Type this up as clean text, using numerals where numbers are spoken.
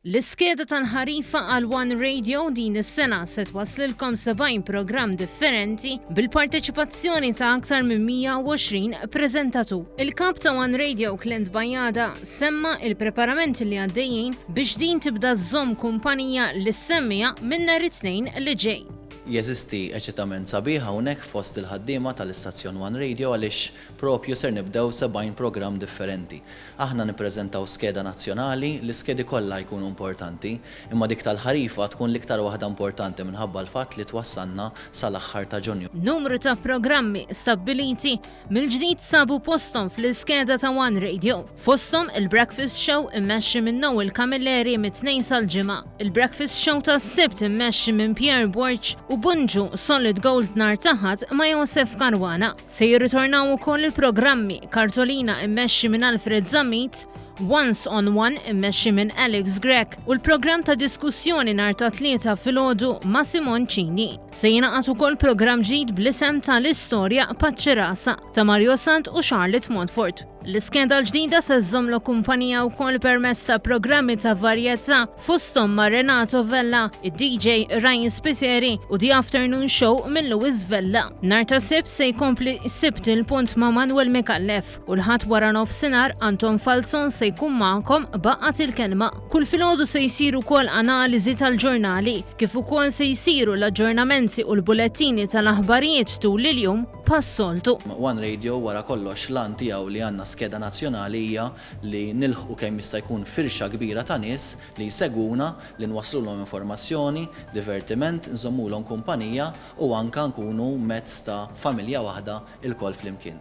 L-iskeda tal-Ħarifa għal One Radio din is-sena se twaslilkom 70 programm differenti bil-partecipazzjoni ta' aktar minn 120 preżentatur. Il-Kap ta' One Radio Clint Bajada semma il-preparamenti li għaddejjin biex din tibda żomm kumpanija lis-semmiegħa minn nhar it-Tnejn li ġej. Jeżisti eċitament sabiħ hawnhekk fost il-ħaddiema tal-istazzjon One Radio għaliex propju ser nibdew 70 programm differenti. Aħna nippreżentaw skeda nazzjonali, l-iskedi kollha jkunu importanti, imma dik tal-Ħarifa tkun l-iktar waħda importanti minħabba l-fatt li twassalna sal-aħħar ta' Ġunju. Numru ta' programmi stabbiliti mill-ġdid sabu postom fl-iskeda ta' One Radio. Fostom il-Breakfast Show immexxi minn il-Kamilleri mit-tnejn sal-ġimgħa. Il-Breakfast Show tas-Sibt immexxi minn Pierre Borch u Bunġu Solid Gold nhar taħat ma' Josef Karwana. Se jirritornaw ukoll il-programmi Kartolina immexxi minn Alfred Zammit, Once on One immexxi minn Alex Grek u l-programm ta' diskussjoni nhar ta' tlieta filgħodu ma' Simon Cini. Se jingħaqad ukoll programm ġdid bl-isem tal-istorja Paċċirasa ta' Mario Sant u Charlotte Montfort. L-iskeda l-ġdida se żżommlu kumpanija wkoll permezz ta' programmi ta' varjetà fosthom ma' Renato Vella, id-DJ Ryan Spiteri u The Afternoon Show minn Luis Vella. Nhar ta' Sibt se jkompli s-Sibt il-punt ma' Manuel Mikallef u l-ħadd wara nofsinhar Anton Falzon se jkun magħkom baqgħet il-kelma. Kull filgħodu se jsiru wkoll analiżi tal-ġurnali kif ukoll se jsiru l-aġġornamenti u l-bulettini tal-aħbarijiet tul il-jum pas-soltu. One Radio wara kollox lan tiegħu li għandna skeda nazzjonali hija li nilħqu kemm jista' jkun firxa kbira ta' nies li jseguna li nwaslulhom informazzjoni, divertiment, nżommulhom kumpanija u anke nkunu mezz ta' familja waħda il-kol flimkien.